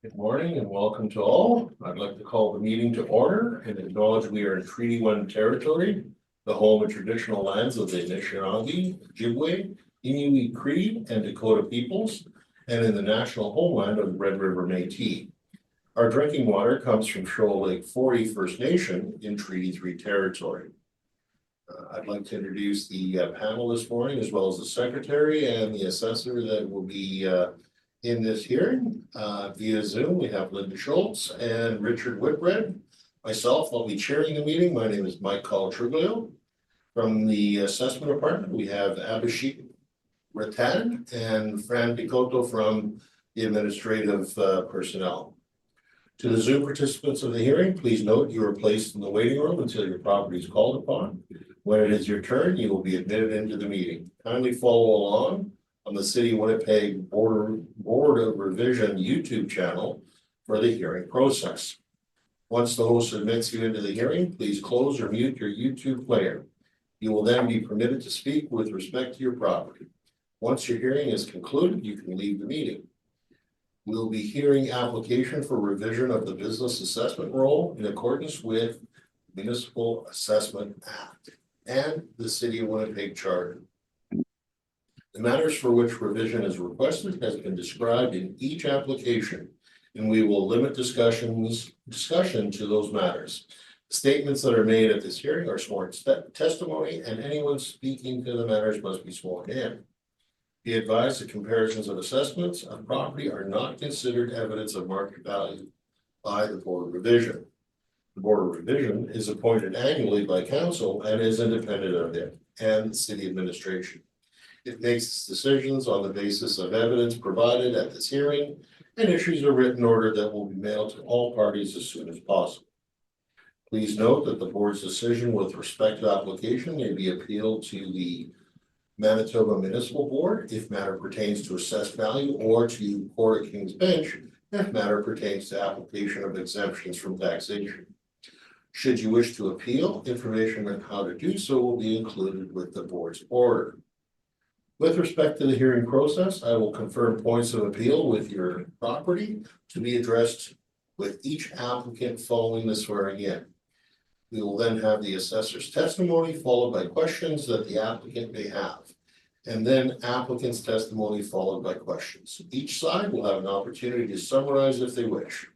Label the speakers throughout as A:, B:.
A: Good morning and welcome to all. I'd like to call the meeting to order and acknowledge we are in Treaty 1 territory, the home of traditional lands of the Anishinaabe, Ojibwe, Inuit Cree, and Dakota peoples, and in the national homeland of the Red River Métis. Our drinking water comes from Shoal Lake 40 First Nation in Treaty 3 territory. I'd like to introduce the panel this morning, as well as the secretary and the assessor that will be in this hearing via Zoom. We have Linda Schultz and Richard Whitbread. Myself, I'll be chairing the meeting. My name is Mike Triglio. From the assessment department, we have Abhishek Ratan and Fran Picotto from the administrative personnel. To the Zoom participants of the hearing, please note you are placed in the waiting room until your property is called upon. When it is your turn, you will be admitted into the meeting. Kindly follow along on the City of Winnipeg Board of Revision YouTube channel for the hearing process. Once the host admits you into the hearing, please close or mute your YouTube player. You will then be permitted to speak with respect to your property. Once your hearing is concluded, you can leave the meeting. We'll be hearing application for revision of the business assessment role in accordance with Municipal Assessment Act and the City of Winnipeg Charter. The matters for which revision is requested has been described in each application, and we will limit discussion to those matters. Statements that are made at this hearing are sworn testimony, and anyone speaking to the matters must be sworn in. Be advised that comparisons of assessments of property are not considered evidence of market value by the Board of Revision. The Board of Revision is appointed annually by council and is independent of it and the city administration. It makes its decisions on the basis of evidence provided at this hearing and issues a written order that will be mailed to all parties as soon as possible. Please note that the board's decision with respect to application may be appealed to the Manitoba Municipal Board if matter pertains to assessed value, or to Court of King's Bench if matter pertains to application of exemptions from taxation. Should you wish to appeal, information on how to do so will be included with the board's order. With respect to the hearing process, I will confirm points of appeal with your property to be addressed with each applicant following the swearing in. We will then have the assessor's testimony followed by questions that the applicant may have, and then applicant's testimony followed by questions. Each side will have an opportunity to summarize if they wish.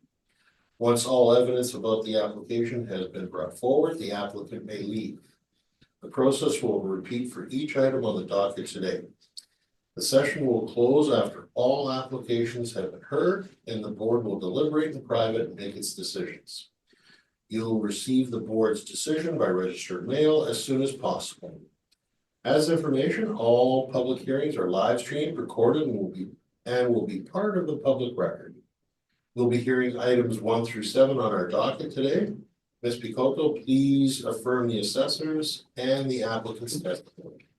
A: Once all evidence about the application has been brought forward, the applicant may leave. The process will repeat for each item on the docket today. The session will close after all applications have been heard, and the board will deliberate in private and make its decisions. You'll receive the board's decision by registered mail as soon as possible. As information, all public hearings are live streamed, recorded, and will be part of the public record. We'll be hearing items 1 through 7 on our docket today. Ms. Picotto, please affirm the assessors and the applicant's testimony.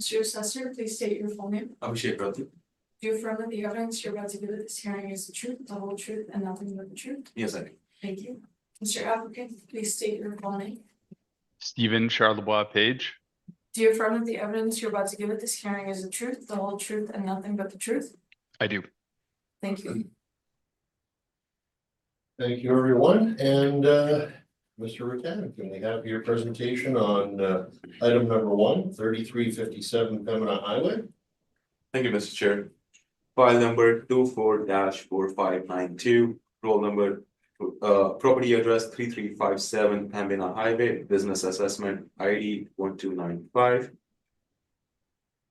B: Mr. Assessor, please state your full name.
C: Abhishek Ratan.
B: Do you affirm that the evidence you're about to give at this hearing is the truth, the whole truth, and nothing but the truth?
C: Yes, I do.
B: Thank you. Mr. Applicant, please state your full name.
D: Stephen Charlebois Page.
B: Do you affirm that the evidence you're about to give at this hearing is the truth, the whole truth, and nothing but the truth?
D: I do.
B: Thank you.
A: Thank you, everyone. And Mr. Ratan, can we have your presentation on item number 1, 3357 Pembina Highway?
C: Thank you, Mr. Chair. File number 24-4592, roll number, property address 3357 Pembina Highway, business assessment ID 1295.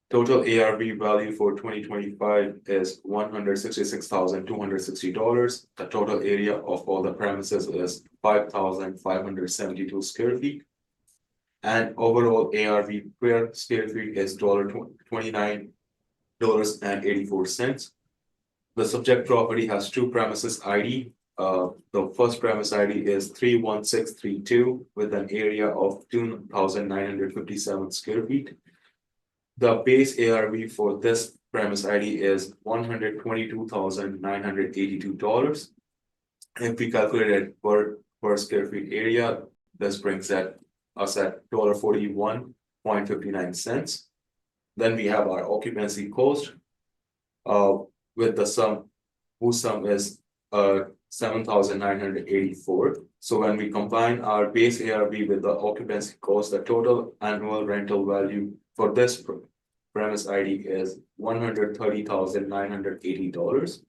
C: Total ARV value for 2025 is $166,260. The total area of all the premises is 5,572 square feet. And overall ARV per square feet is $29.84. The subject property has 2 premises ID. The first premise ID is 31632 with an area of 2,957 square feet. The base ARV for this premise ID is $122,982. If we calculate it per square feet area, this brings us at $41.59. Then we have our occupancy cost with the sum whose sum is 7,984. So when we combine our base ARV with the occupancy cost, the total annual rental value for this premise ID is $130,980.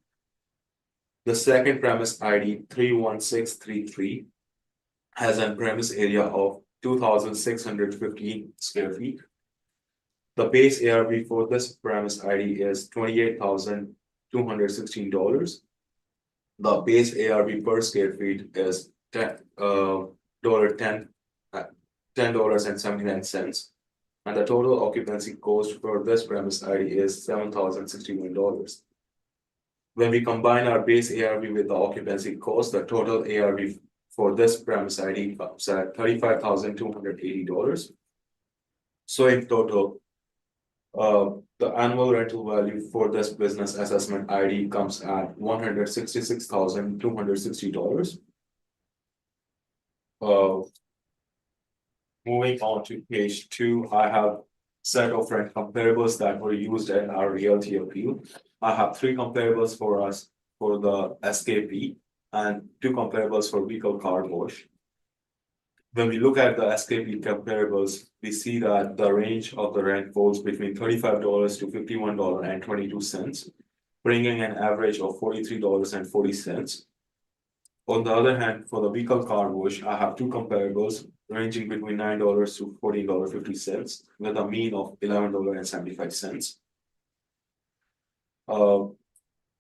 C: The second premise ID 31633 has a premise area of 2,615 square feet. The base ARV for this premise ID is $28,216. The base ARV per square feet is $10.79. And the total occupancy cost for this premise ID is $7,061. When we combine our base ARV with the occupancy cost, the total ARV for this premise ID comes at $35,280. So in total, the annual rental value for this business assessment ID comes at $166,260. Moving on to page 2, I have set of rent comparables that were used in our realty appeal. I have 3 comparables for us for the SKP and 2 comparables for vehicle car wash. When we look at the SKP comparables, we see that the range of the rent falls between $35 to $51.22, bringing an average of $43.40. On the other hand, for the vehicle car wash, I have 2 comparables ranging between $9 to $14.50, with a mean of $11.75.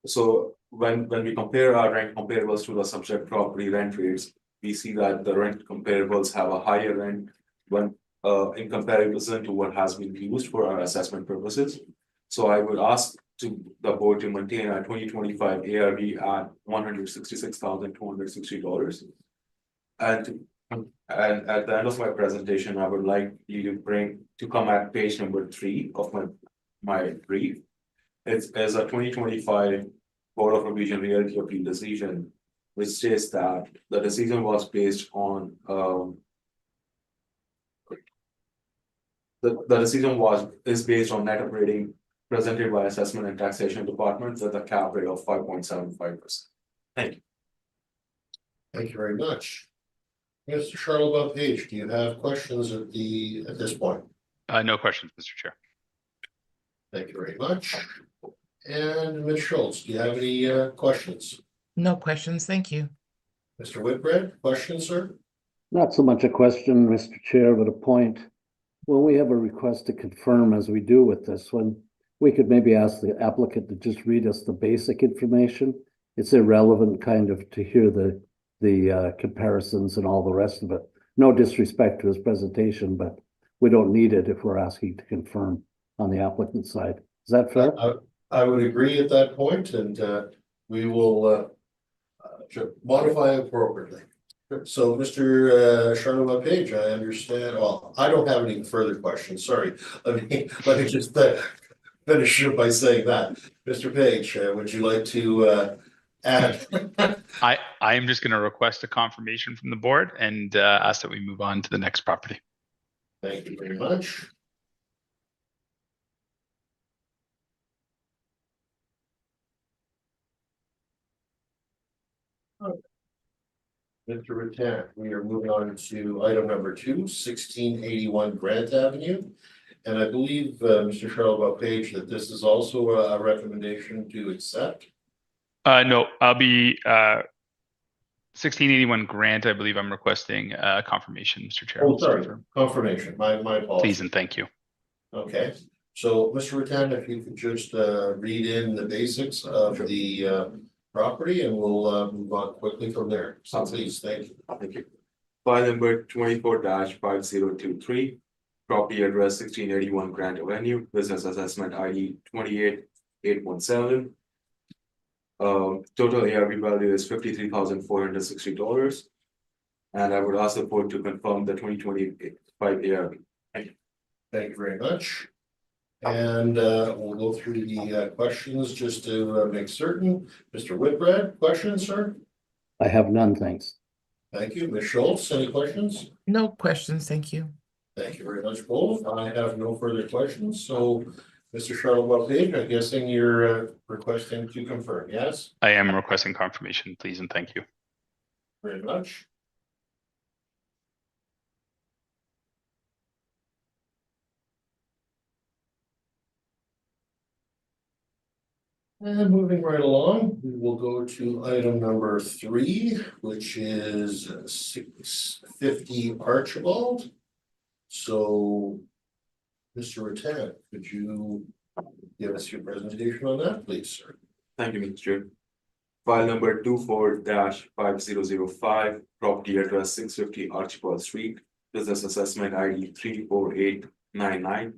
C: So when we compare our rent comparables to the subject property rent rates, we see that the rent comparables have a higher rent when in comparison to what has been used for our assessment purposes. So I would ask the board to maintain our 2025 ARV at $166,260. And at the end of my presentation, I would like you to come at page number 3 of my brief. It's as a 2025 Board of Revision Realty Appeal decision, which states that the decision was based on the decision is based on net operating presented by Assessment and Taxation Department with a cap rate of 5.75%. Thank you.
A: Thank you very much. Mr. Charlebois Page, do you have questions at this point?
D: No questions, Mr. Chair.
A: Thank you very much. And Ms. Schultz, do you have any questions?
E: No questions, thank you.
A: Mr. Whitbread, questions, sir?
F: Not so much a question, Mr. Chair, but a point. When we have a request to confirm, as we do with this one, we could maybe ask the applicant to just read us the basic information. It's irrelevant kind of to hear the comparisons and all the rest of it. No disrespect to his presentation, but we don't need it if we're asking to confirm on the applicant side. Is that fair?
A: I would agree at that point, and we will modify appropriately. So, Mr. Charlebois Page, I understand. Well, I don't have any further questions. Sorry. Let me just finish by saying that. Mr. Page, would you like to add?
D: I am just going to request a confirmation from the board and ask that we move on to the next property.
A: Thank you very much. Mr. Rattan, we are moving on to item number 2, 1681 Grant Avenue. And I believe, Mr. Charlebois Page, that this is also a recommendation to accept.
D: No, I'll be 1681 Grant. I believe I'm requesting confirmation, Mr. Chair.
A: Oh, sorry, confirmation. My apologies.
D: Please and thank you.
A: Okay, so Mr. Rattan, if you could just read in the basics of the property, and we'll move on quickly from there. So please, thank you.
C: Thank you. File number 24-5023, property address 1681 Grant Avenue, business assessment ID 28817. Total ARV value is $53,460. And I would ask the board to confirm the 2025 ARV. Thank you.
A: Thank you very much. And we'll go through the questions just to make certain. Mr. Whitbread, questions, sir?
F: I have none, thanks.
A: Thank you. Ms. Schultz, any questions?
E: No questions, thank you.
A: Thank you very much, both. I have no further questions. So Mr. Charlotte Page, I'm guessing you're requesting to confirm, yes?
D: I am requesting confirmation, please, and thank you.
A: Very much. And moving right along, we will go to item number 3, which is 650 Archibald. So, Mr. Rattan, could you give us your presentation on that, please, sir?
C: Thank you, Mr. Chair. File number 24-5005, property address 650 Archibald Street, business assessment ID 34899.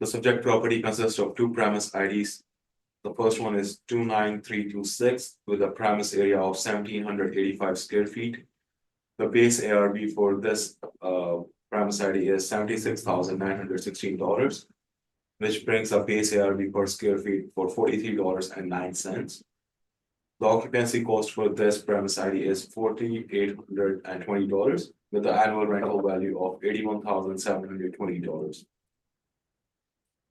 C: The subject property consists of 2 premise IDs. The first one is 29326 with a premise area of 1785 square feet. The base ARV for this premise ID is $76,916, which brings a base ARV per square feet for $43.09. The occupancy cost for this premise ID is $4,820 with the annual rental value of $81,720.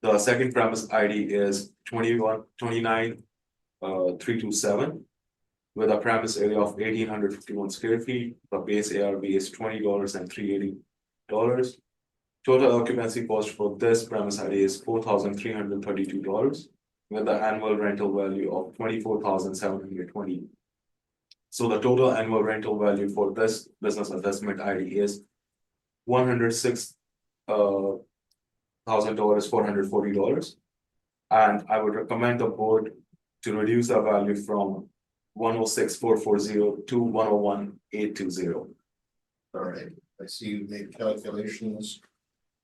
C: The second premise ID is 29327 with a premise area of 1,851 square feet. The base ARV is $20 and $380. Total occupancy cost for this premise ID is $4,332 with the annual rental value of $24,720. So the total annual rental value for this business assessment ID is $106,440. And I would recommend the board to reduce the value from 106,440 to 101,820.
A: All right, I see you made calculations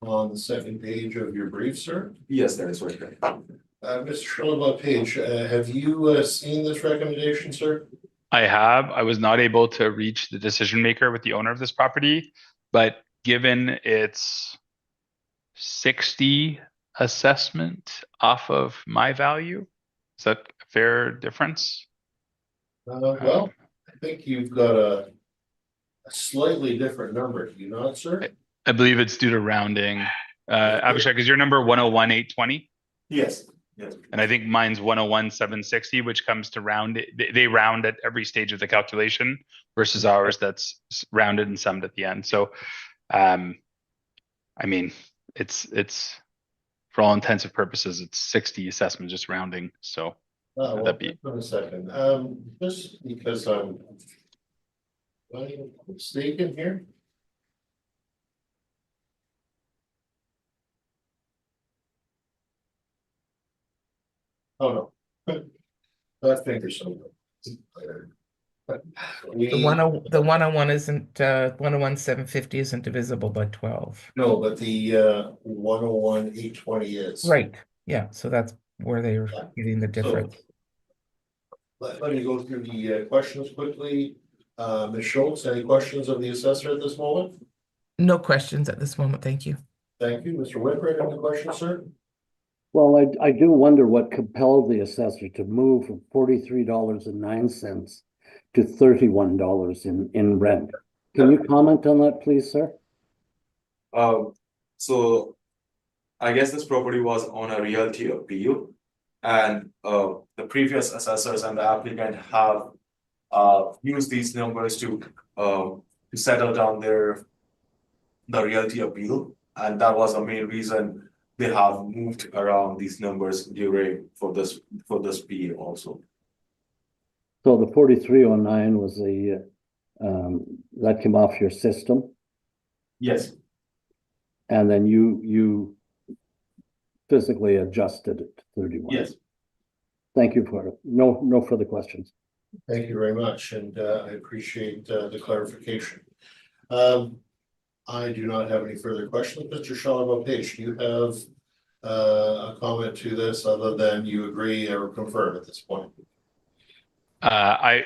A: on the second page of your brief, sir.
C: Yes, that is right.
A: Mr. Charlotte Page, have you seen this recommendation, sir?
D: I have. I was not able to reach the decision maker with the owner of this property, but given its 60 assessment off of my value, is that a fair difference?
A: Well, I think you've got a slightly different number, do you not, sir?
D: I believe it's due to rounding. Abhishek, is your number 101,820?
C: Yes, yes.
D: And I think mine's 101,760, which comes to round. They round at every stage of the calculation versus ours that's rounded and summed at the end. So, I mean, it's for all intents and purposes, it's 60 assessment, just rounding. So
A: Well,
D: that'd be
A: wait a second, just because I'm mistaken here. Oh, no. That finger so.
E: The 101 isn't 101,750 isn't divisible by 12.
A: No, but the 101,820 is.
E: Right. Yeah. So that's where they're
A: Yeah.
E: getting the difference.
A: Let me go through the questions quickly. Ms. Schultz, any questions of the assessor at this moment?
E: No questions at this moment. Thank you.
A: Thank you. Mr. Whitbread, any questions, sir?
F: Well, I do wonder what compelled the assessor to move from $43.09 to $31 in rent. Can you comment on that, please, sir?
C: So I guess this property was on a realty appeal, and the previous assessors and the applicant have used these numbers to settle down the realty appeal, and that was the main reason they have moved around these numbers during for this PA also.
F: So the 4309 was that came off your system,
C: Yes.
F: and then you physically adjusted it to 31.
C: Yes.
F: Thank you for it. No further questions.
A: Thank you very much, and I appreciate the clarification. I do not have any further questions. Mr. Charlotte Page, do you have a comment to this other than you agree or confirm at this point?
D: I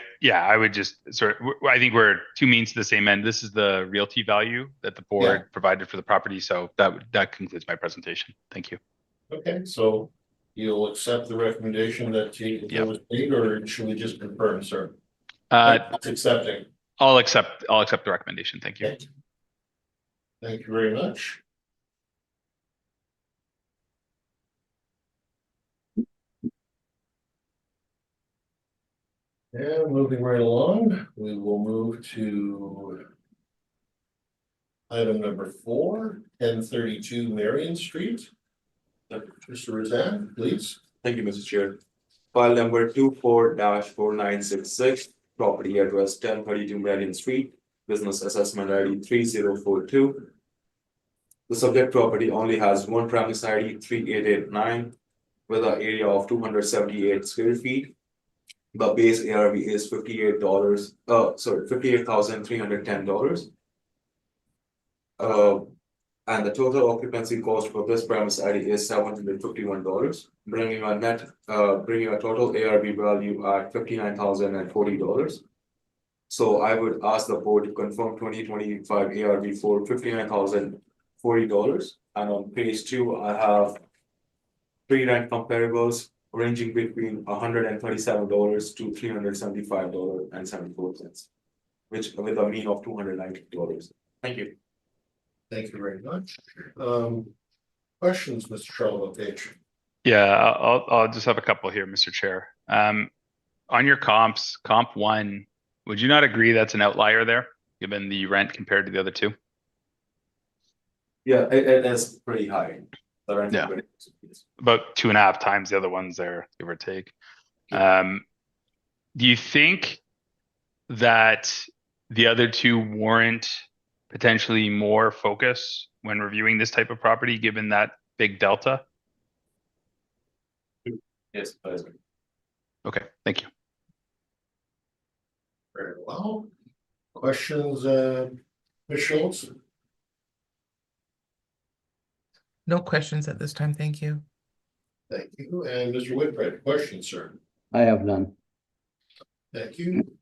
D: would just I think we're two means to the same end. This is the realty value that the board provided for the property. So that concludes my presentation. Thank you.
A: Okay, so you'll accept the recommendation that was made, or should we just confirm, sir? It's accepting.
D: I'll accept the recommendation. Thank you.
A: Okay. Thank you very much. And moving right along, we will move to item number 4, 1032 Marion Street. Mr. Razan, please.
C: Thank you, Mr. Chair. File number 24-4966, property address 1032 Marion Street, business assessment ID 3042. The subject property only has one premise ID 3889 with an area of 278 square feet. The base ARV is $58,310. And the total occupancy cost for this premise ID is $751, bringing a total ARV value at $59,040. So I would ask the board to confirm 2025 ARV for $59,040. And on page 2, I have 3 rent comparables ranging between $137 to $375.74, which with a mean of $290. Thank you.
A: Thank you very much. Questions, Mr. Charlotte Page?
D: Yeah, I'll just have a couple here, Mr. Chair. On your comps, comp 1, would you not agree that's an outlier there, given the rent compared to the other 2?
C: Yeah, it is pretty high. The rent
D: Yeah.
C: is-
D: About 2.5 times the other ones there, give or take. Do you think that the other 2 warrant potentially more focus when reviewing this type of property, given that big delta?
C: Yes, that is right.
D: Okay, thank you.
A: Very well. Questions, Ms. Schultz?
E: No questions at this time, thank you.
A: Thank you. And Mr. Whitbread, questions, sir?
F: I have none.
A: Thank you.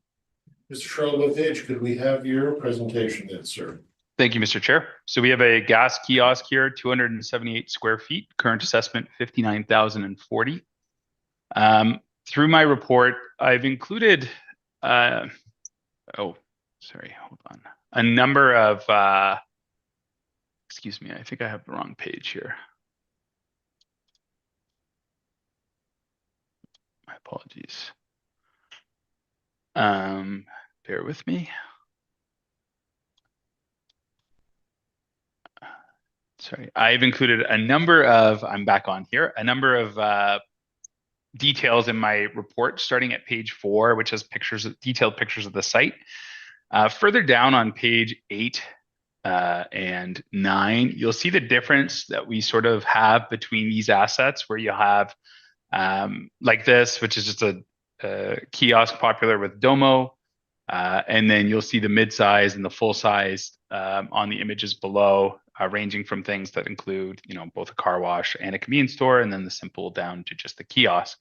A: Mr. Charlotte Page, could we have your presentation then, sir?
D: Thank you, Mr. Chair. So we have a gas kiosk here, 278 square feet, current assessment 59,040. Through my report, I've included, a number of, excuse me, I think I have the wrong page here. My apologies. Bear with me. Sorry, I've included a number of, I'm back on here, a number of details in my report, starting at page 4, which has detailed pictures of the site. Further down on page 8 and 9, you'll see the difference that we sort of have between these assets, where you have like this, which is just a kiosk popular with Domo. And then you'll see the mid-size and the full-size on the images below, ranging from things that include, both a car wash and a convenience store, and then the simple down to just the kiosk.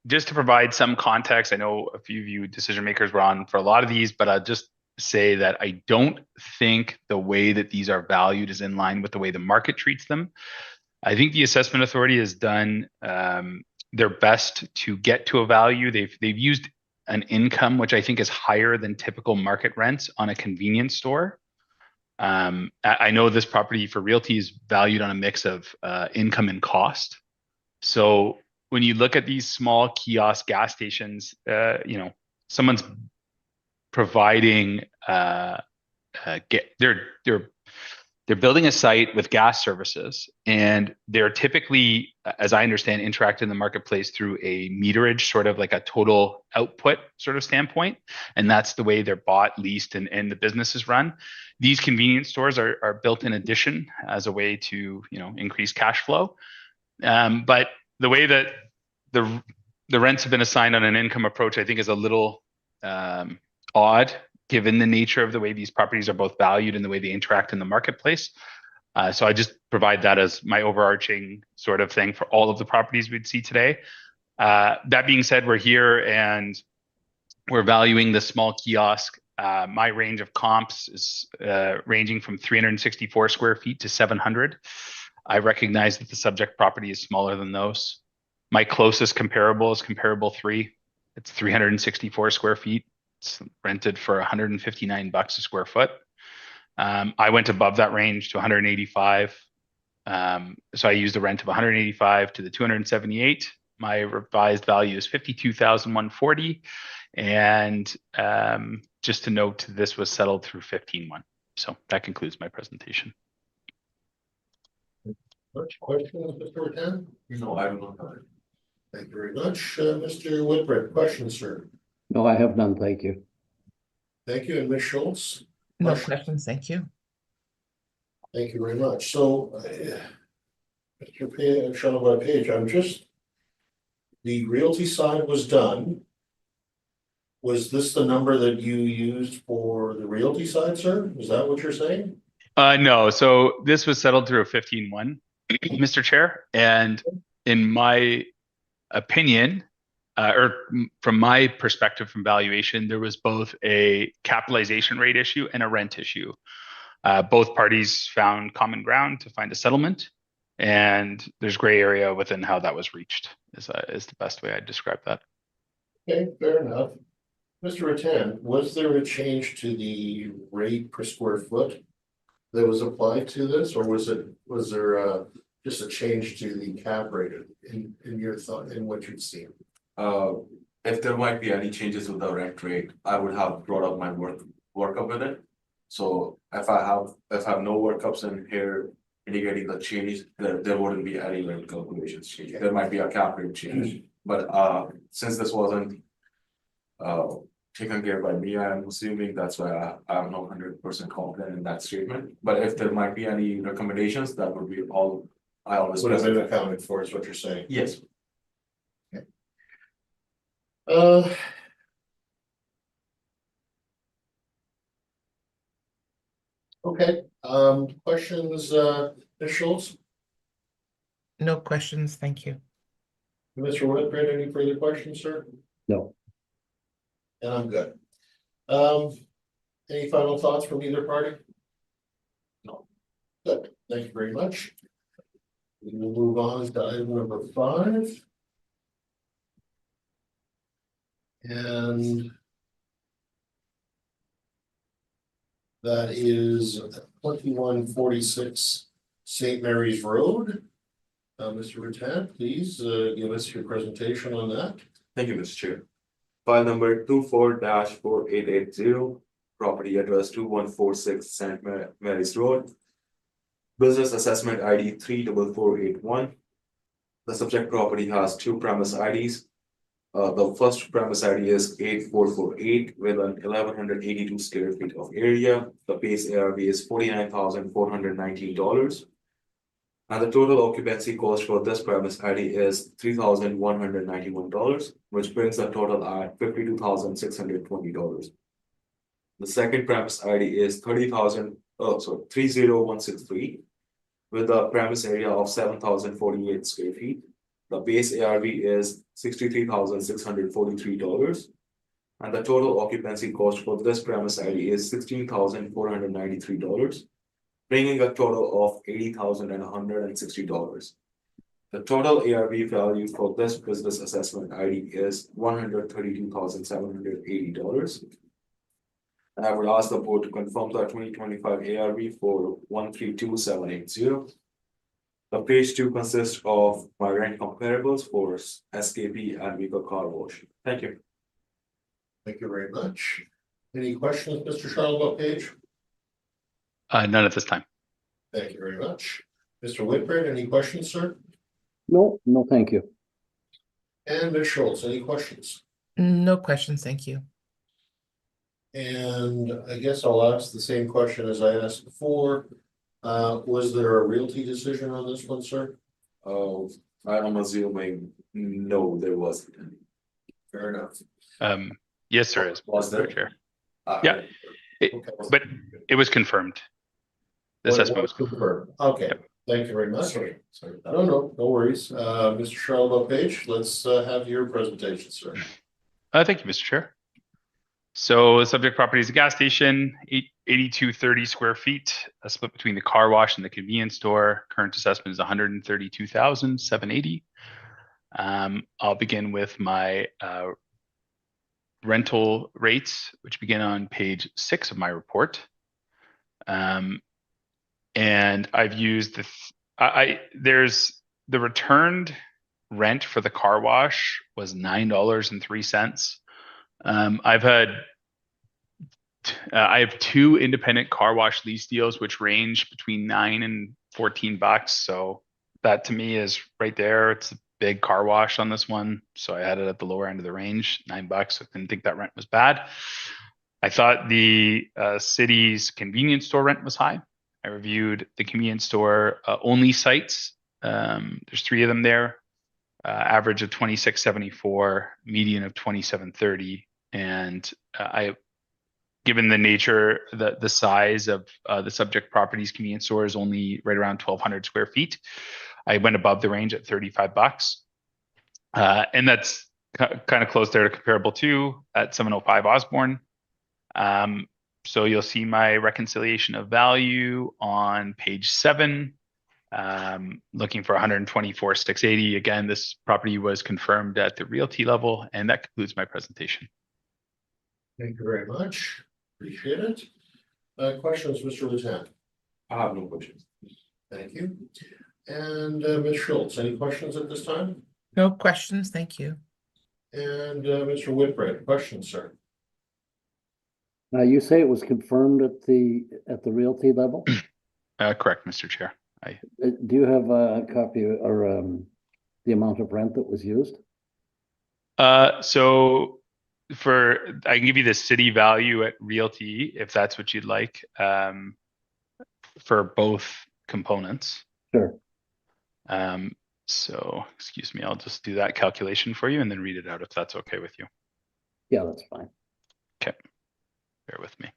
D: Just to provide some context, I know a few of you decision makers were on for a lot of these, but I'll just say that I don't think the way that these are valued is in line with the way the market treats them. I think the assessment authority has done their best to get to a value. They've used an income which I think is higher than typical market rents on a convenience store. I know this property for realty is valued on a mix of income and cost. So when you look at these small kiosk gas stations, someone's providing they're building a site with gas services, and they're typically, as I understand, interact in the marketplace through a meterage, sort of like a total output sort of standpoint. And that's the way they're bought, leased, and the business is run. These convenience stores are built in addition as a way to, increase cash flow. But the way that the rents have been assigned on an income approach, I think, is a little odd, given the nature of the way these properties are both valued and the way they interact in the marketplace. So I just provide that as my overarching sort of thing for all of the properties we'd see today. That being said, we're here and we're valuing the small kiosk. My range of comps is ranging from 364 square feet to 700. I recognize that the subject property is smaller than those. My closest comparable is comparable 3. It's 364 square feet. It's rented for $159 a square foot. I went above that range to 185. So I used a rent of 185 to the 278. my revised value is 52,140. And just to note, this was settled through 15-1. So that concludes my presentation.
A: Much questions, Mr. Ratan?
C: No, I don't know.
A: Thank you very much. Mr. Whitbread, questions, sir?
F: No, I have none, thank you.
A: Thank you. And Ms. Schultz?
E: No
A: Question?
E: questions, thank you.
A: Thank you very much. So, Mr. Sean Page, the realty side was done. Was this the number that you used for the realty side, sir? Is that what you're saying?
D: No, so this was settled through a 15-1, Mr. Chair. And in my opinion, from my perspective from valuation, there was both a capitalization rate issue and a rent issue. Both parties found common ground to find a settlement, and there's gray area within how that was reached is the best way I'd describe that. Okay,
A: fair enough. Mr. Ratan, was there a change to the rate per square foot that was applied to this, or was there just a change to the cap rate in your thought, in what you've seen?
C: If there might be any changes with the rent rate, I would have brought up my workup with it. So if I have no workups in here indicating the change, there wouldn't be any rent calculations change. There might be a cap rate change, but since this wasn't taken care by me, I'm assuming that's why I'm not 100% confident in that statement. But if there might be any recommendations, that would be all I always
A: would have been accounted for, is what you're saying.
C: Yes.
A: Okay, questions, Ms. Schultz?
E: No questions, thank you.
A: Mr. Whitbread, any further questions, sir?
F: No.
A: And I'm good. Any final thoughts from either party? No. Good, thank you very much. We will move on to item number 5. And that is 2146 St. Mary's Road. Mr. Ratan, please give us your presentation on that.
C: Thank you, Mr. Chair. File number 24-4880, property address 2146 St. Mary's Road. Business assessment ID 34481. The subject property has 2 premise IDs. The first premise ID is 8448 with an 1182 square feet of area. The base ARV is $49,419. And the total occupancy cost for this premise ID is $3,191, which brings the total at $52,620. The second premise ID is 30163 with a premise area of 7,048 square feet. The base ARV is $63,643, and the total occupancy cost for this premise ID is $16,493, bringing a total of $80,160. The total ARV value for this business assessment ID is $132,780. And I would ask the board to confirm the 2025 ARV for 132,780. The page 2 consists of my rent comparables for SKP and Vico Car Wash. Thank you.
A: Thank you very much. Any questions, Mr. Charlotte Page?
D: None at this time.
A: Thank you very much. Mr. Whitbread, any questions, sir?
F: No, thank you.
A: And Ms. Schultz, any questions?
E: No questions, thank you.
A: And I guess I'll ask the same question as I asked before. Was there a realty decision on this one, sir?
C: I'm assuming no, there wasn't any.
A: Fair enough.
D: Yes, there is.
C: Was there?
D: Chair. Yeah,
A: Okay.
D: but it was confirmed. The assessment was
A: confirmed. Okay,
D: Yep.
A: Thank you very much.
C: Sorry.
A: No worries. Mr. Charlotte Page, let's have your presentation, sir.
D: Thank you, Mr. Chair. So the subject property is a gas station, 8230 square feet, split between the car wash and the convenience store. Current assessment is 132,780. I'll begin with my rental rates, which begin on page 6 of my report. And I've used there's the returned rent for the car wash was $9.03. I have two independent car wash lease deals, which range between $9 and $14. So that to me is right there. It's a big car wash on this one. So I had it at the lower end of the range, $9. I didn't think that rent was bad. I thought the city's convenience store rent was high. I reviewed the convenience store only sites. There's 3 of them there. Average of $26.74, median of $27.30, and given the nature, the size of the subject property's convenience store is only right around 1,200 square feet. I went above the range at $35, and that's kind of close there to comparable to at 705 Osborne. So you'll see my reconciliation of value on page 7. Looking for 124,680. Again, this property was confirmed at the realty level, and that concludes my presentation.
A: Thank you very much. Appreciate it. Questions, Mr. Lieutenant?
C: I have no questions.
A: Thank you. And Ms. Schultz, any questions at this time?
E: No questions, thank you.
A: And Mr. Whitbread, questions, sir?
F: Now, you say it was confirmed at the realty level?
D: Correct, Mr. Chair.
F: Do you have a copy or the amount of rent that was used?
D: So I can give you the city value at realty if that's what you'd like, for both components.
F: Sure.
D: So excuse me, I'll just do that calculation for you and then read it out if that's okay with you.
F: Yeah, that's fine.
D: Okay, bear with me.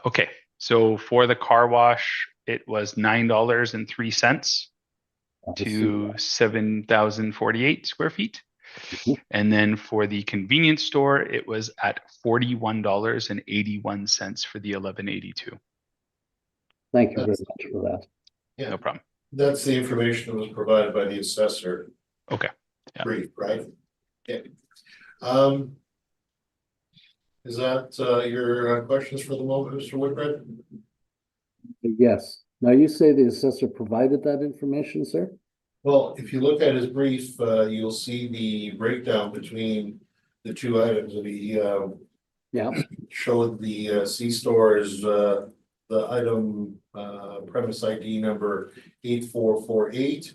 D: Okay, so for the car wash, it was $9.03 to 7,048 square feet.
F: Mhm.
D: And then for the convenience store, it was at $41.81 for the 1182.
F: Thank you very much for that.
A: Yeah,
D: No problem.
A: that's the information that was provided by the assessor.
D: Okay. Yeah.
A: Brief, right? Yeah. Is that your questions for the moment, Mr. Whitbread?
F: Yes. Now, you say the assessor provided that information, sir?
A: Well, if you look at his brief, you'll see the breakdown between the 2 items that he
F: Yeah.
A: showed. The C-store is the item premise ID number 8448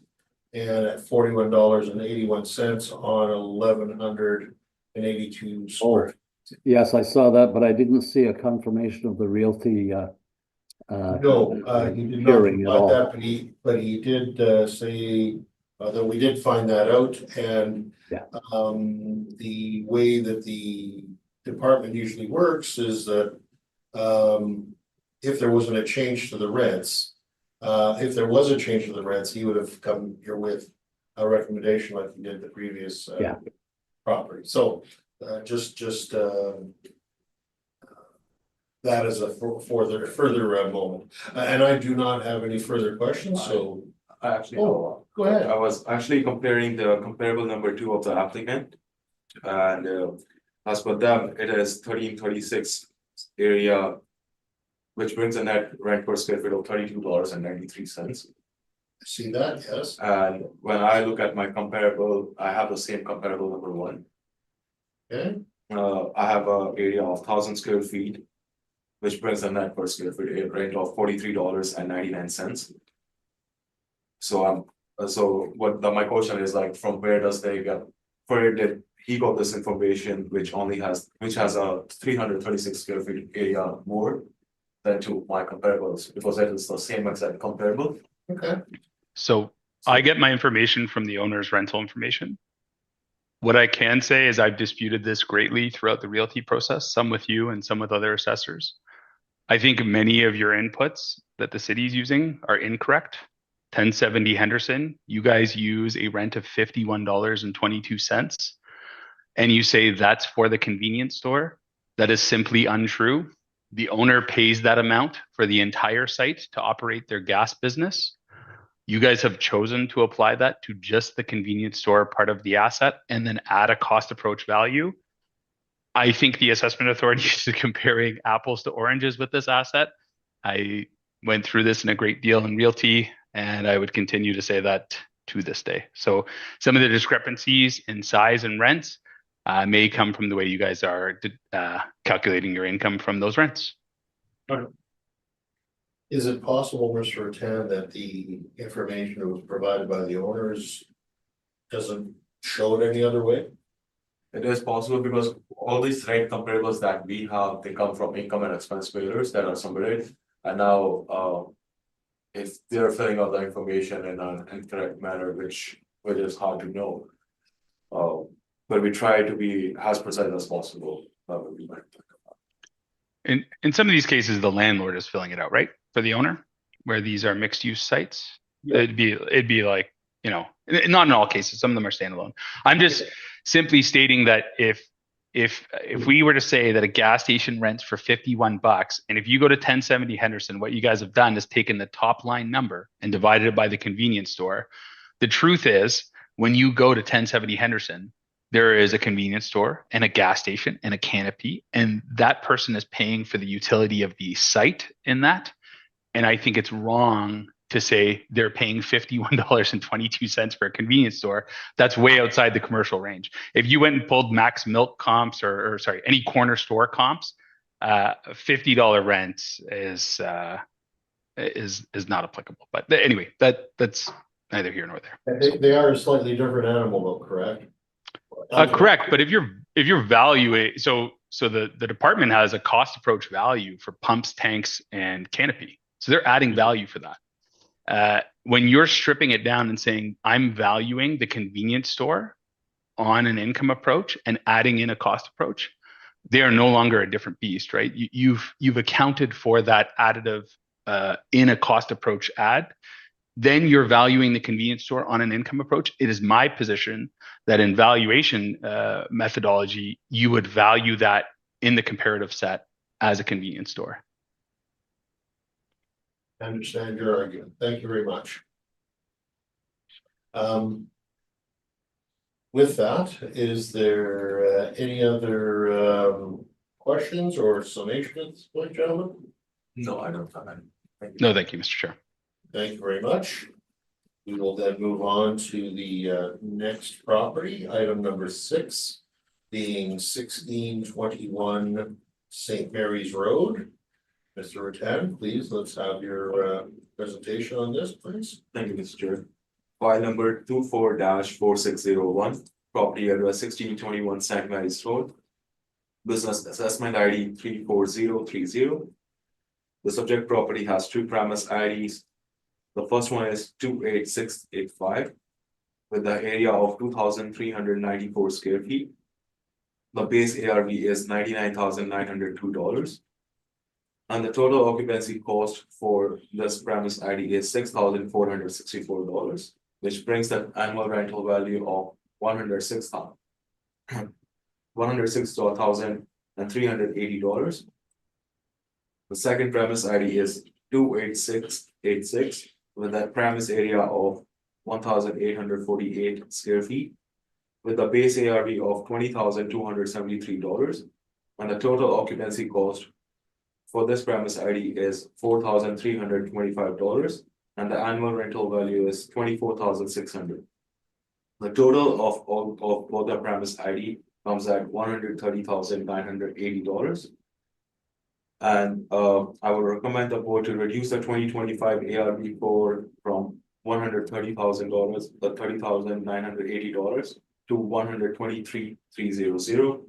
A: and at $41.81 on 1,182 square.
F: Yes, I saw that, but I didn't see a confirmation of the realty.
A: No, he did not
F: hearing at all.
A: provide that, but he did say that we did find that out, and
F: Yeah.
A: the way that the department usually works is that if there wasn't a change to the rents, if there was a change to the rents, he would have come here with a recommendation like he did the previous
F: Yeah.
A: property. So just that is a further moment, and I do not have any further questions. So
C: I actually
A: go ahead.
C: I was actually comparing the comparable number 2 of the applicant, and as per them, it is 1336 area, which brings a net rent per square feet of $32.93.
A: See that? Yes.
C: And when I look at my comparable, I have the same comparable number 1.
A: Okay.
C: I have a area of 1,000 square feet, which brings a net per square feet rent of $43.99. So my question is, like, from where does they get, where did he got this information, which has a 336 square feet area more than to my comparables, because it is the same exact comparable.
A: Okay.
D: So I get my information from the owner's rental information. What I can say is I've disputed this greatly throughout the realty process, some with you and some with other assessors. I think many of your inputs that the city is using are incorrect. 1070 Henderson, you guys use a rent of $51.22, and you say that's for the convenience store. That is simply untrue. The owner pays that amount for the entire site to operate their gas business. You guys have chosen to apply that to just the convenience store part of the asset and then add a cost approach value. I think the assessment authority is comparing apples to oranges with this asset. I went through this in a great deal in realty, and I would continue to say that to this day. So some of the discrepancies in size and rents may come from the way you guys are calculating your income from those rents.
A: Is it possible, Mr. Rattan, that the information that was provided by the owners doesn't show it any other way?
C: It is possible because all these rate comparables that we have, they come from income and expense payers that are submitted. And now, if they're filling out the information in an incorrect manner, which is hard to know. But we try to be as precise as possible. That would be my
D: In some of these cases, the landlord is filling it out, right? For the owner, where these are mixed use sites.
C: Yeah.
D: It'd be like, you know, not in all cases, some of them are standalone. I'm just simply stating that if we were to say that a gas station rents for $51, and if you go to 1070 Henderson, what you guys have done is taken the top line number and divided it by the convenience store. The truth is, when you go to 1070 Henderson, there is a convenience store and a gas station and a canopy, and that person is paying for the utility of the site in that. And I think it's wrong to say they're paying $51.22 for a convenience store. That's way outside the commercial range. If you went and pulled max milk comps or sorry, any corner store comps, $50 rent is not applicable. But anyway, that's neither here nor there.
A: They are a slightly different animal though, correct?
D: Correct, but if you're valuing, so the department has a cost approach value for pumps, tanks, and canopy. So they're adding value for that. When you're stripping it down and saying, I'm valuing the convenience store on an income approach and adding in a cost approach, they are no longer a different beast, right? You've accounted for that additive in a cost approach add. Then you're valuing the convenience store on an income approach. It is my position that in valuation methodology, you would value that in the comparative set as a convenience store.
A: I understand your argument. Thank you very much. With that, is there any other questions or summation at this point, gentlemen?
C: No, I don't have any. Thank you.
D: No, thank you, Mr. Chair.
A: Thank you very much. We will then move on to the next property, item number 6, being 1621 St. Mary's Road. Mr. Rattan, please, let's have your presentation on this, please.
C: Thank you, Mr. Chair. File number 24-4601, property address 1621 St. Mary's Road. Business assessment ID 34030. The subject property has 2 premise IDs. The first one is 28685 with the area of 2,394 square feet. The base ARV is $99,902. And the total occupancy cost for this premise ID is $6,464, which brings the annual rental value of $106,380. The second premise ID is 28686 with a premise area of 1,848 square feet, with a base ARV of $20,273, and the total occupancy cost for this premise ID is $4,325, and the annual rental value is $24,600. The total of both the premise ID comes at $130,980. And I would recommend the board to reduce the 2025 ARV from $130,000, the $30,980 to $123,300,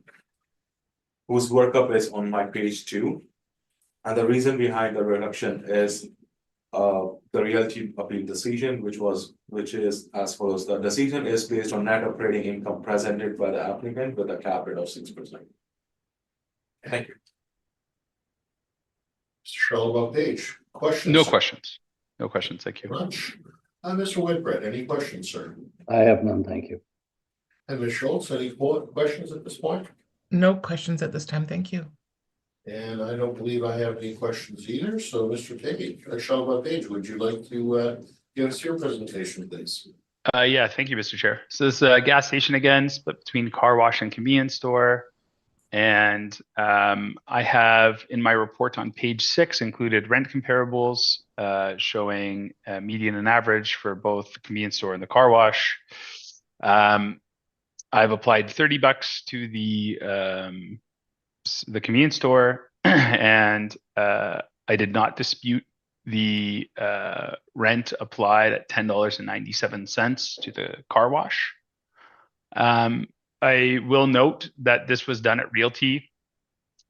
C: whose workup is on my page 2. And the reason behind the reduction is the realty appeal decision, which is as follows. The decision is based on net operating income presented by the applicant with a cap rate of 6%. Thank you.
A: Mr. Charlotte Page, questions?
D: No questions. No questions. Thank you.
A: Much. Mr. Whitbread, any questions, sir?
F: I have none, thank you.
A: And Ms. Schultz, any questions at this point?
E: No questions at this time, thank you.
A: And I don't believe I have any questions either. So Mr. Page, Charlotte Page, would you like to Give us your presentation, please.
D: Yeah, thank you, Mr. Chair. So this is a gas station again, split between car wash and convenience store. And I have in my report on page 6 included rent comparables showing median and average for both the convenience store and the car wash. I've applied $30 to the convenience store, and I did not dispute the rent applied at $10.97 to the car wash. I will note that this was done at Realty.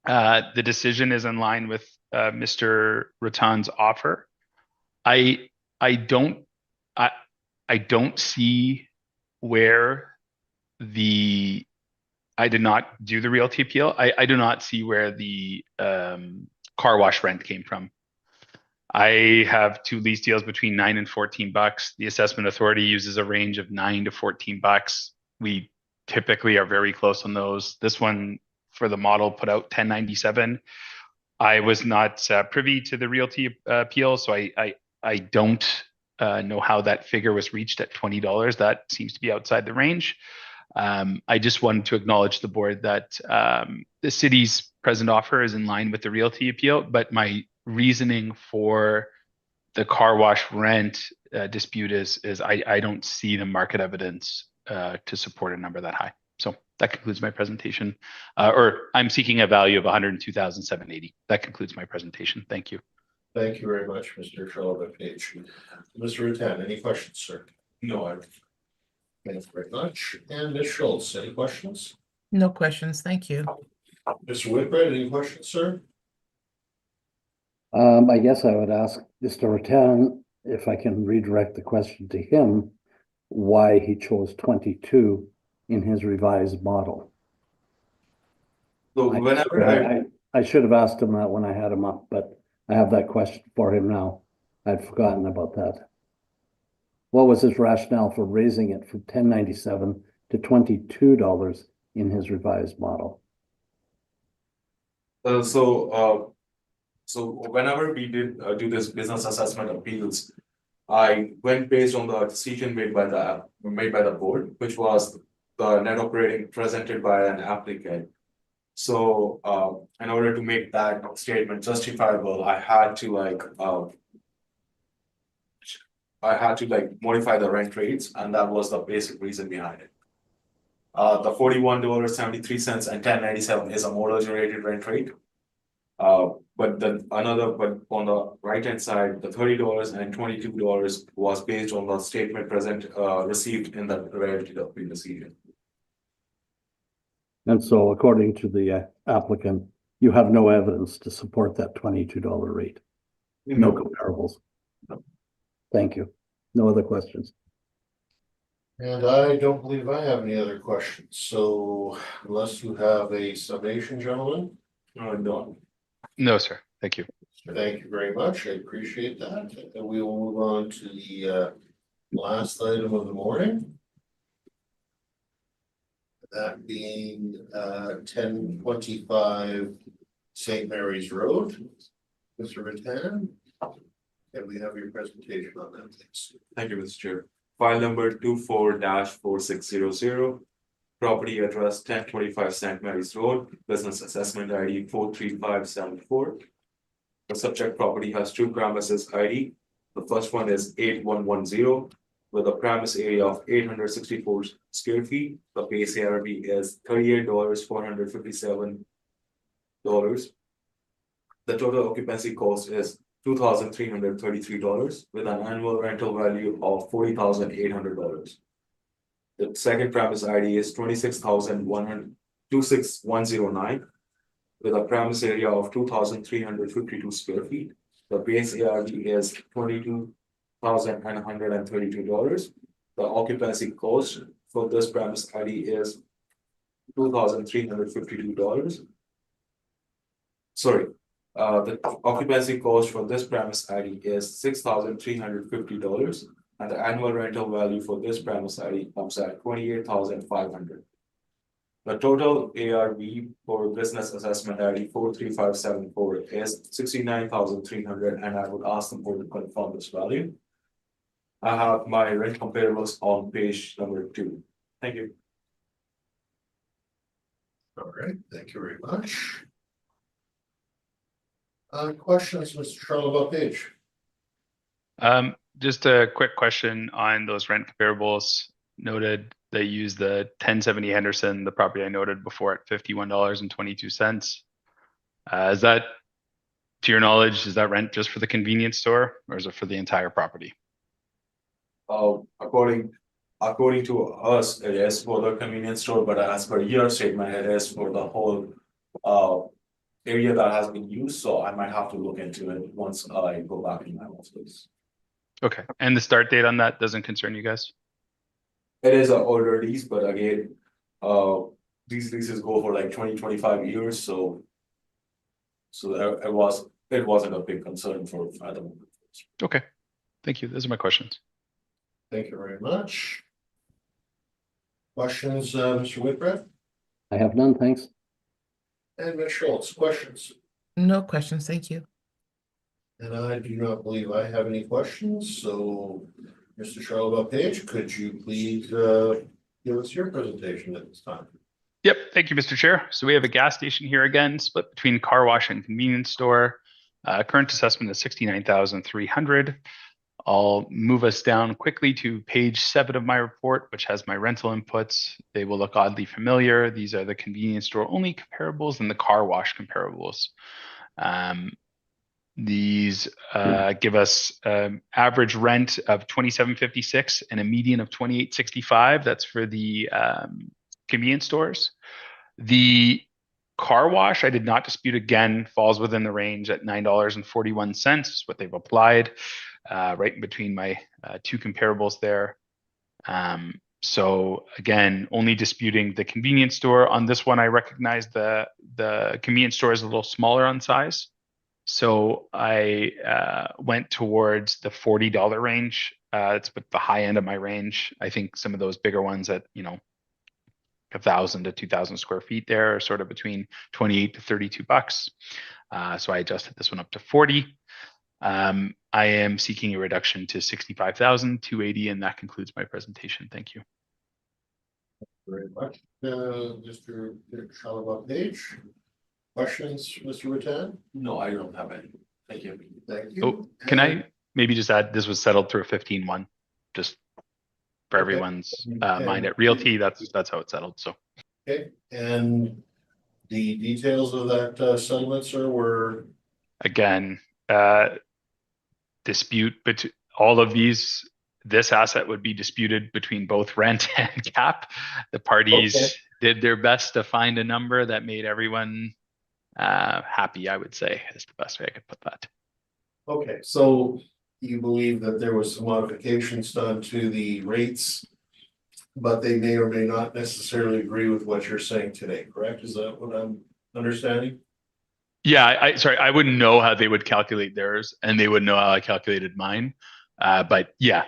D: The decision is in line with Mr. Raton's offer. I don't see where I did not do the Realty appeal. I do not see where the car wash rent came from. I have 2 lease deals between $9 and $14. The assessment authority uses a range of $9 to $14. We typically are very close on those. This one for the model put out $10.97. I was not privy to the Realty appeal, so I don't know how that figure was reached at $20. That seems to be outside the range. I just wanted to acknowledge the board that the city's present offer is in line with the Realty appeal, but my reasoning for the car wash rent dispute is I don't see the market evidence to support a number that high. So that concludes my presentation. Or I'm seeking a value of $102,780. That concludes my presentation. Thank you.
A: Thank you very much, Mr. Charlevich. Mr. Rattan, any questions, sir?
C: No,
A: Thanks very much. And Ms. Schultz, any questions?
E: No questions. Thank you.
A: Mr. Whitbread, any questions, sir?
F: I guess I would ask Mr. Rattan if I can redirect the question to him, why he chose 22 in his revised model.
C: so whenever
F: I should have asked him that when I had him up, but I have that question for him now. I'd forgotten about that. What was his rationale for raising it from $10.97 to $22 in his revised model?
C: So whenever we did do this business assessment appeals, I went based on the decision made by the board, which was the net operating presented by an applicant. So in order to make that statement justifiable, I had to modify the rent rates, and that was the basic reason behind it. The $41.73 and $10.97 is a mortgage rated rent rate. But on the right hand side, the $30 and $22 was based on the statement received in the Realty appeal decision.
F: And so according to the applicant, you have no evidence to support that $22 rate? No comparables?
C: No.
F: Thank you. No other questions?
A: And I don't believe I have any other questions. So unless you have a summation, gentlemen?
C: No.
D: No, sir. Thank you.
A: Thank you very much. I appreciate that. And we will move on to the last item of the morning. That being 1025 St. Mary's Road. Mr. Rattan, can we have your presentation on that, please?
C: Thank you, Mr. Chair. File number 24-4600. Property address 1025 St. Mary's Road, business assessment ID 43574. The subject property has 2 premises ID. The first one is 8110 with a premise area of 864 square feet. The base ARV is $38,457. The total occupancy cost is $2,333 with an annual rental value of $40,800. The second premise ID is 26,109 with a premise area of 2,352 square feet. The base ARV is $22,132. The occupancy cost for this premise ID is $2,352. Sorry, the occupancy cost for this premise ID is $6,350. And the annual rental value for this premise ID comes at $28,500. The total ARV for business assessment ID 43574 is $69,300, and I would ask the board to confirm this value. I have my rent comparables on page number 2. Thank you.
A: All right, thank you very much. Questions, Mr. Charles Page?
D: Just a quick question on those rent comparables. Noted they use the 1070 Henderson, the property I noted before at $51.22. Is that, to your knowledge, is that rent just for the convenience store or is it for the entire property?
C: According to us, it is for the convenience store, but as per your statement, it is for the whole area that has been used, so I might have to look into it once I go back in my office.
D: Okay, and the start date on that doesn't concern you guys?
C: It is an older lease, but again, these leases go for like 20-25 years, so it wasn't a big concern for at the moment.
D: Okay, thank you. Those are my questions.
A: Thank you very much. Questions, Mr. Whitbread?
F: I have none, thanks.
A: And Ms. Schultz, questions?
E: No questions, thank you.
A: And I do not believe I have any questions, so Mr. Charles Page, could you please give us your presentation at this time?
D: Yep, thank you, Mr. Chair. So we have a gas station here again, split between car wash and convenience store. Current assessment is $69,300. I'll move us down quickly to page 7 of my report, which has my rental inputs. They will look oddly familiar. These are the convenience store only comparables and the car wash comparables. These give us average rent of $27.56 and a median of $28.65. That's for the convenience stores. The car wash, I did not dispute, again, falls within the range at $9.41 is what they've applied, right in between my two comparables there. So again, only disputing the convenience store. On this one, I recognize the convenience store is a little smaller on size. So I went towards the $40 range. It's with the high end of my range. I think some of those bigger ones at, 1,000 to 2,000 square feet there are sort of between 28 to 32 bucks. So I adjusted this one up to 40. I am seeking a reduction to 65,280, and that concludes my presentation. Thank you.
A: Very much, Mr. Charles Page. Questions, Mr. Rattan?
C: No, I don't have any. Thank you.
A: Thank you.
D: Oh, can I maybe just add, this was settled through a 15-1, just for
A: Okay.
D: everyone's mind at Realty. That's how it settled. So.
A: Okay, and the details of that settlement, sir, were?
D: Again, dispute, but all of these, this asset would be disputed between both rent and cap. The parties did their best to find a number that made everyone happy, I would say, is the best way I could put that.
A: Okay, so you believe that there was some modifications done to the rates, but they may or may not necessarily agree with what you're saying today, correct? Is that what I'm understanding?
D: Yeah, sorry, I wouldn't know how they would calculate theirs, and they would know how I calculated mine. But yeah,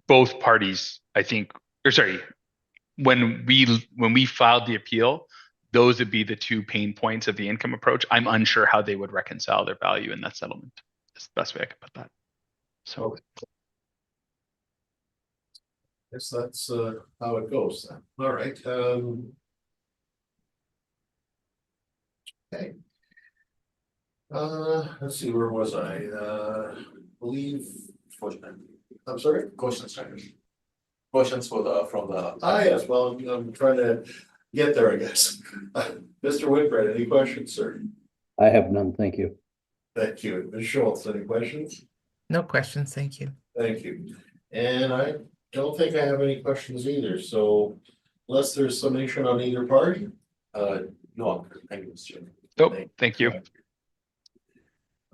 D: both parties, I think, or sorry, when we filed the appeal, those would be the two pain points of the income approach. I'm unsure how they would reconcile their value in that settlement. That's the best way I could put that. So.
A: Yes, that's how it goes then. All right. Okay. Let's see, where was I? Believe. I'm sorry?
C: Questions from the.
A: Yes, well, I'm trying to get there, I guess. Mr. Whitbread, any questions, sir?
F: I have none, thank you.
A: Thank you. Ms. Schultz, any questions?
E: No questions, thank you.
A: Thank you. And I don't think I have any questions either, so unless there's summation on either party.
C: No, thank you, Mr. Chairman.
D: Oh, thank you.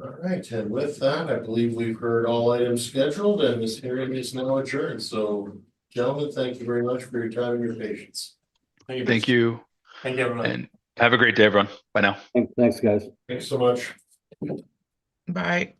A: All right, and with that, I believe we've heard all items scheduled and this hearing is now adjourned. So gentlemen, thank you very much for your time and your patience.
D: Thank you.
C: Thank you, everyone.
D: And have a great day, everyone. Bye now.
F: Thanks, guys.
A: Thanks so much.
E: Bye.